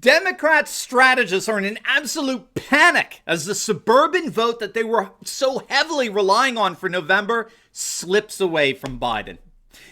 Democrat strategists are in an absolute panic as the suburban vote that they were so heavily relying on for November slips away from Biden.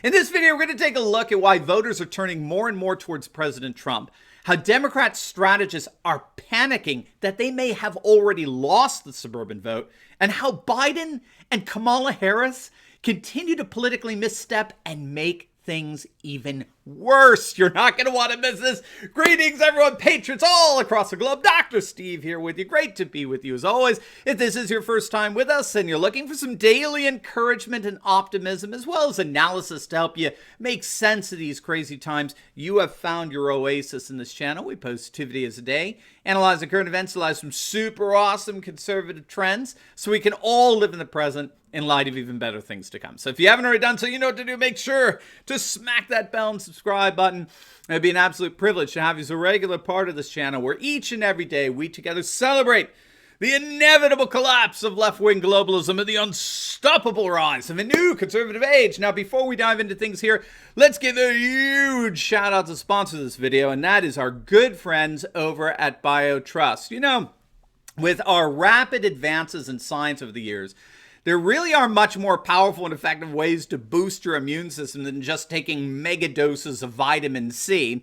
In this video, we're going to take a look at why voters are turning more and more towards President Trump, how Democrat strategists are panicking that they may have already lost the suburban vote, and how Biden and Kamala Harris continue to politically misstep and make things even worse. You're not going to want to miss this. Greetings, everyone, patrons all across the globe. Dr. Steve here with you. Great to be with you as always. If this is your first time with us and you're looking for some daily encouragement and optimism, as well as analysis to help you make sense of these crazy times, you have found your oasis in this channel. We post 2 videos a day, analyze the current events, analyze some super awesome conservative trends, so we can all live in the present in light of even better things to come. So if you haven't already done so, you know what to do. Make sure to smack that bell and subscribe button. It'd be an absolute privilege to have you as a regular part of this channel where each and every day we together celebrate the inevitable collapse of left-wing globalism and the unstoppable rise of a new conservative age. Now, before we dive into things here, let's give a huge shout out to sponsor this video, and that is our good friends over at BioTrust. You know, with our rapid advances in science over the years, there really are much more powerful and effective ways to boost your immune system than just taking mega doses of vitamin C.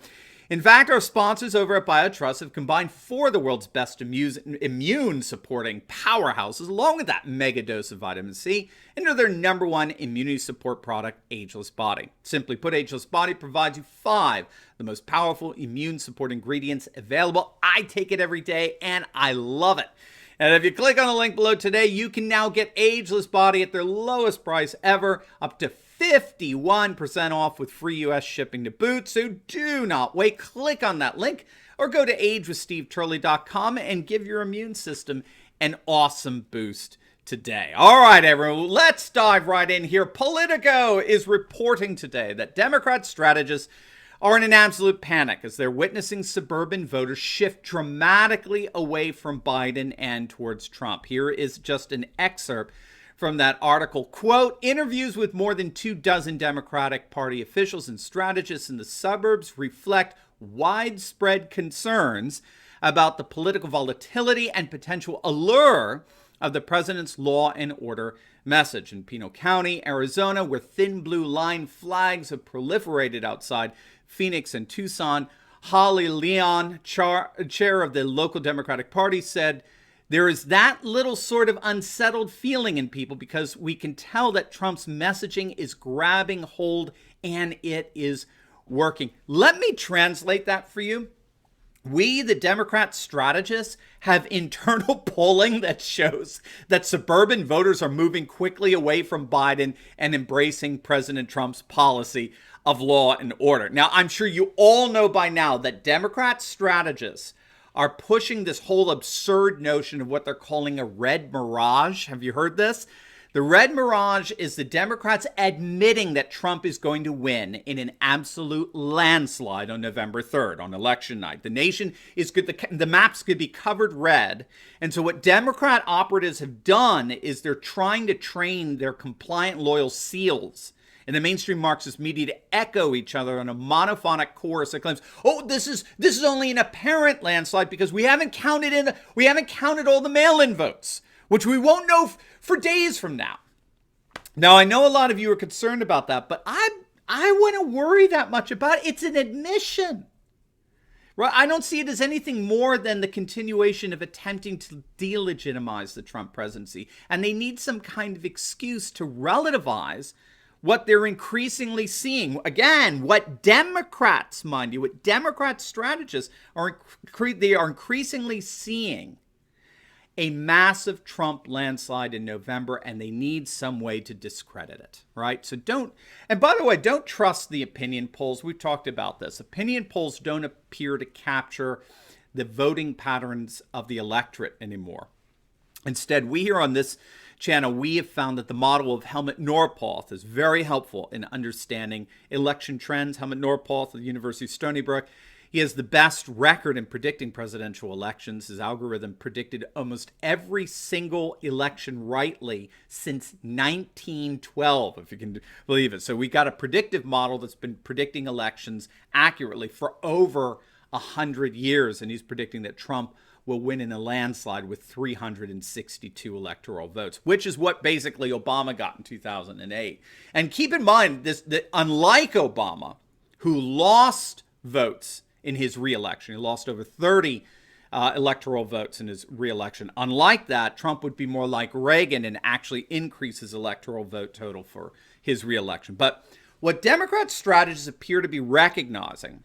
In fact, our sponsors over at BioTrust have combined 4 of the world's best immune-supporting powerhouses, along with that mega dose of vitamin C, into their #1 immunity support product, Ageless Body. Simply put, Ageless Body provides you 5 of the most powerful immune support ingredients available. I take it every day, and I love it. And if you click on the link below today, you can now get Ageless Body at their lowest price ever, up to 51% off with free US shipping to boot. So do not wait. Click on that link or go to agewithsteveturley.com and give your immune system an awesome boost today. All right, everyone, let's dive right in here. Politico is reporting today that Democrat strategists are in an absolute panic as they're witnessing suburban voters shift dramatically away from Biden and towards Trump. Here is just an excerpt from that article. Quote, interviews with more than 24 Democratic Party officials and strategists in the suburbs reflect widespread concerns about the political volatility and potential allure of the president's law and order message. In Pinal County, Arizona, where thin blue line flags have proliferated outside Phoenix and Tucson, Holly Leon, chair of the local Democratic Party, said, there is that little sort of unsettled feeling in people because we can tell that Trump's messaging is grabbing hold and it is working. Let me translate that for you. We, the Democrat strategists, have internal polling that shows that suburban voters are moving quickly away from Biden and embracing President Trump's policy of law and order. Now, I'm sure you all know by now that Democrat strategists are pushing this whole absurd notion of what they're calling a red mirage. Have you heard this? The red mirage is the Democrats admitting that Trump is going to win in an absolute landslide on November 3rd, on election night. The nation is good. The maps could be covered red. And so what Democrat operatives have done is they're trying to train their compliant, loyal SEALs in the mainstream Marxist media to echo each other on a monophonic chorus that claims, "Oh, this is only an apparent landslide because we haven't counted all the mail-in votes, which we won't know for days from now." Now, I know a lot of you are concerned about that, but I wouldn't worry that much about it. It's an admission. Right? I don't see it as anything more than the continuation of attempting to delegitimize the Trump presidency, and they need some kind of excuse to relativize what they're increasingly seeing. Again, what Democrats, mind you, what Democrat strategists are increasingly seeing a massive Trump landslide in November, and they need some way to discredit it, right? So and by the way, don't trust the opinion polls. We've talked about this. Opinion polls don't appear to capture the voting patterns of the electorate anymore. Instead, we here on this channel, we have found that the model of Helmut Norpoth is very helpful in understanding election trends. Helmut Norpoth of the University of Stony Brook, he has the best record in predicting presidential elections. His algorithm predicted almost every single election rightly since 1912, if you can believe it. So we got a predictive model that's been predicting elections accurately for over 100 years. And he's predicting that Trump will win in a landslide with 362 electoral votes, which is what basically Obama got in 2008. And keep in mind, that unlike Obama, who lost votes in his reelection, he lost over 30 electoral votes in his reelection. Unlike that, Trump would be more like Reagan and actually increase his electoral vote total for his reelection. But what Democrat strategists appear to be recognizing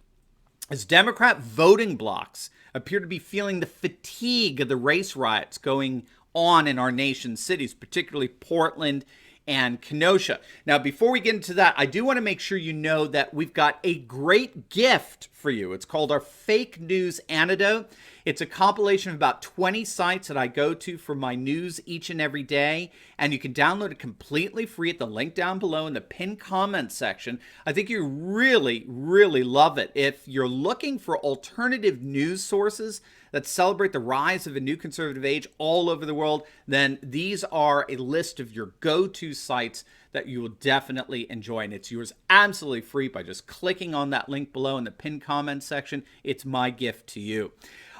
is Democrat voting blocs appear to be feeling the fatigue of the race riots going on in our nation's cities, particularly Portland and Kenosha. Now, before we get into that, I do want to make sure you know that we've got a great gift for you. It's called our Fake News Antidote. It's a compilation of about 20 sites that I go to for my news each and every day, and you can download it completely free at the link down below in the pinned comment section. I think you really, really love it. If you're looking for alternative news sources that celebrate the rise of a new conservative age all over the world, then these are a list of your go-to sites that you will definitely enjoy. And it's yours absolutely free by just clicking on that link below in the pinned comment section. It's my gift to you.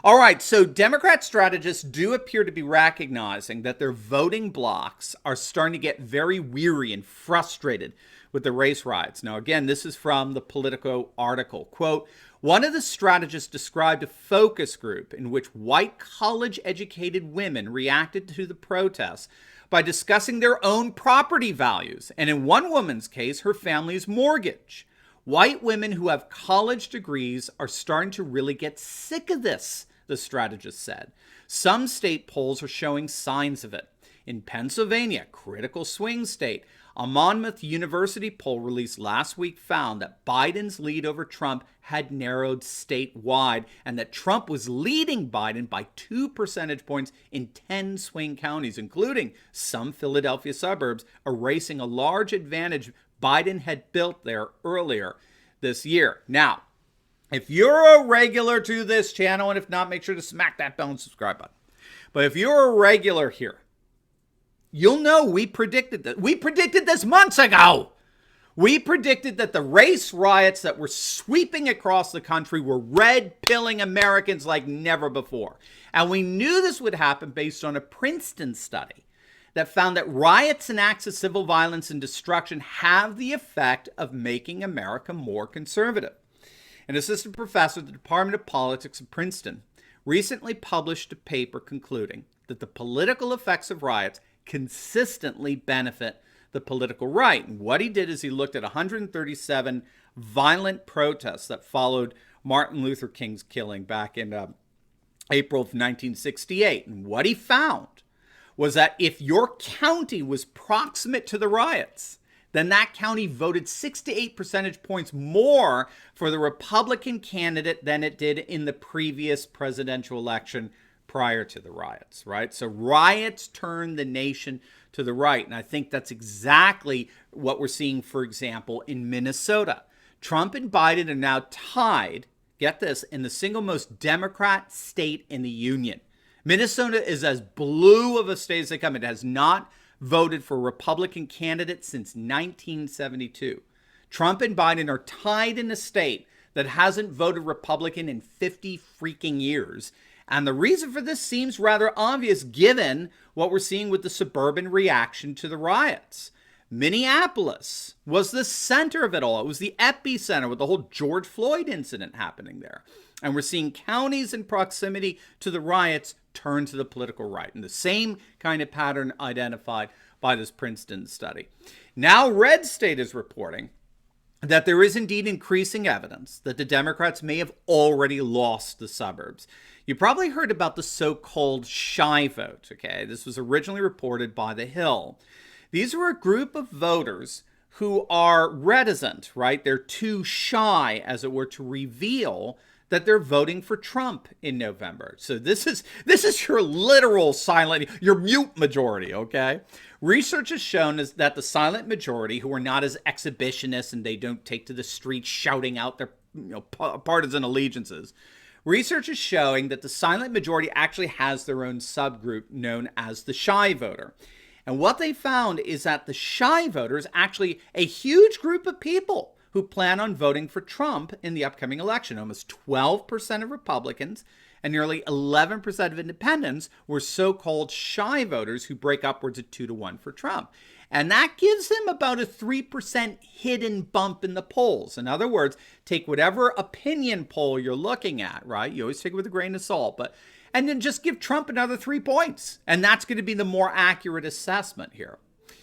All right, so Democrat strategists do appear to be recognizing that their voting blocs are starting to get very weary and frustrated with the race riots. Now, again, this is from the Politico article. Quote, one of the strategists described a focus group in which white college-educated women reacted to the protests by discussing their own property values, and in one woman's case, her family's mortgage. White women who have college degrees are starting to really get sick of this, the strategist said. Some state polls are showing signs of it. In Pennsylvania, critical swing state, a Monmouth University poll released last week found that Biden's lead over Trump had narrowed statewide and that Trump was leading Biden by 2 percentage points in 10 swing counties, including some Philadelphia suburbs, erasing a large advantage Biden had built there earlier this year. Now, if you're a regular to this channel, and if not, make sure to smack that bell and subscribe button. But if you're a regular here, you'll know we predicted that. We predicted this months ago. We predicted that the race riots that were sweeping across the country were red-pilling Americans like never before. And we knew this would happen based on a Princeton study that found that riots and acts of civil violence and destruction have the effect of making America more conservative. An assistant professor at the Department of Politics at Princeton recently published a paper concluding that the political effects of riots consistently benefit the political right. And what he did is he looked at 137 violent protests that followed Martin Luther King's killing back in April of 1968. And what he found was that if your county was proximate to the riots, then that county voted 6 to 8 percentage points more for the Republican candidate than it did in the previous presidential election prior to the riots, right? So riots turn the nation to the right. And I think that's exactly what we're seeing, for example, in Minnesota. Trump and Biden are now tied, get this, in the single most Democrat state in the union. Minnesota is as blue of a state as they come. It has not voted for a Republican candidate since 1972. Trump and Biden are tied in a state that hasn't voted Republican in 50 freaking years. And the reason for this seems rather obvious given what we're seeing with the suburban reaction to the riots. Minneapolis was the center of it all. It was the epicenter with the whole George Floyd incident happening there. And we're seeing counties in proximity to the riots turn to the political right. And the same kind of pattern identified by this Princeton study. Now, Red State is reporting that there is indeed increasing evidence that the Democrats may have already lost the suburbs. You probably heard about the so-called shy vote, okay? This was originally reported by The Hill. These were a group of voters who are reticent, right? They're too shy, as it were, to reveal that they're voting for Trump in November. So this is your literal silent, your mute majority, okay? Research has shown is that the silent majority, who are not as exhibitionists and they don't take to the streets shouting out their partisan allegiances, research is showing that the silent majority actually has their own subgroup known as the shy voter. And what they found is that the shy voter is actually a huge group of people who plan on voting for Trump in the upcoming election. Almost 12% of Republicans and nearly 11% of independents were so-called shy voters who break upwards of 2-1 for Trump. And that gives him about a 3% hidden bump in the polls. In other words, take whatever opinion poll you're looking at, right? You always take it with a grain of salt, and then just give Trump another 3 points. And that's going to be the more accurate assessment here.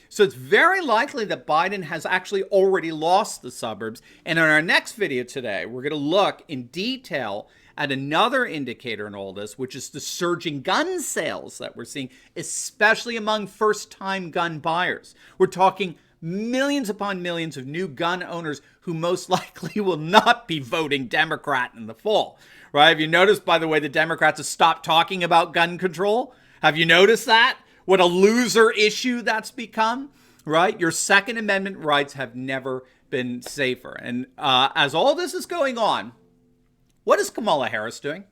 So it's very likely that Biden has actually already lost the suburbs. And in our next video today, we're going to look in detail at another indicator in all this, which is the surging gun sales that we're seeing, especially among first-time gun buyers. We're talking millions upon millions of new gun owners who most likely will not be voting Democrat in the fall, right? Have you noticed, by the way, the Democrats have stopped talking about gun control? Have you noticed that? What a loser issue that's become, right? Your Second Amendment rights have never been safer. And as all this is going on, what is Kamala Harris doing?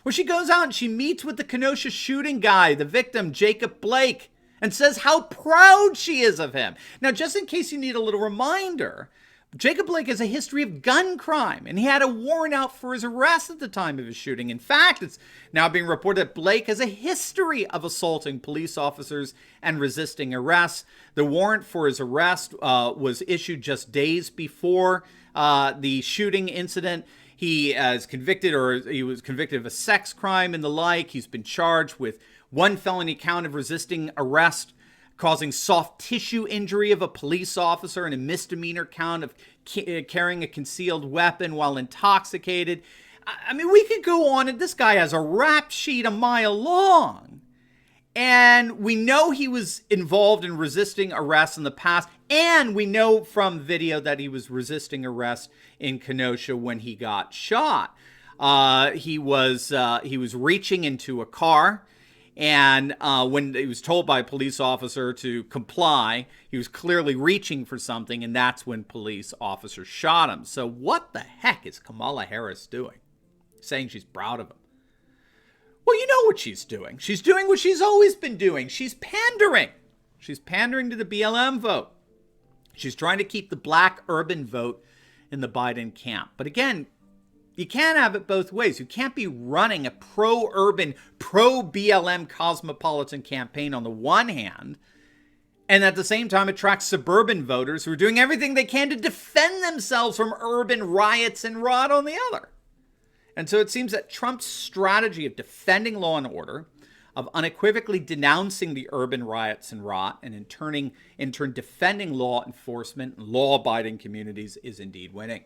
Well, she goes out and she meets with the Kenosha shooting guy, the victim, Jacob Blake, and says how proud she is of him. Now, just in case you need a little reminder, Jacob Blake has a history of gun crime, and he had a warrant out for his arrest at the time of his shooting. In fact, it's now being reported that Blake has a history of assaulting police officers and resisting arrest. The warrant for his arrest was issued just days before the shooting incident. He was convicted of a sex crime and the like. He's been charged with 1 felony count of resisting arrest, causing soft tissue injury of a police officer, and a misdemeanor count of carrying a concealed weapon while intoxicated. I mean, we could go on, and this guy has a rap sheet a mile long. And we know he was involved in resisting arrest in the past. And we know from video that he was resisting arrest in Kenosha when he got shot. He was reaching into a car. And when he was told by a police officer to comply, he was clearly reaching for something. And that's when police officers shot him. So what the heck is Kamala Harris doing? Saying she's proud of him. Well, you know what she's doing. She's doing what she's always been doing. She's pandering. She's pandering to the BLM vote. She's trying to keep the black urban vote in the Biden camp. But again, you can't have it both ways. You can't be running a pro-urban, pro-BLM cosmopolitan campaign on the one hand, and at the same time attract suburban voters who are doing everything they can to defend themselves from urban riots and rot on the other. And so it seems that Trump's strategy of defending law and order, of unequivocally denouncing the urban riots and rot, and in turn defending law enforcement and law-abiding communities is indeed winning.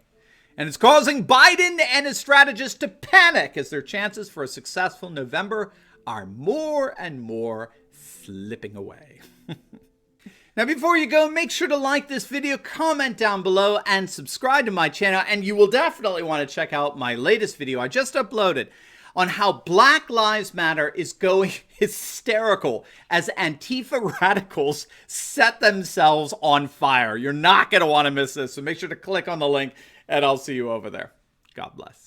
And it's causing Biden and his strategists to panic as their chances for a successful November are more and more slipping away. Now, before you go, make sure to like this video, comment down below, and subscribe to my channel. And you will definitely want to check out my latest video I just uploaded on how Black Lives Matter is going hysterical as Antifa radicals set themselves on fire. You're not going to want to miss this, so make sure to click on the link, and I'll see you over there. God bless.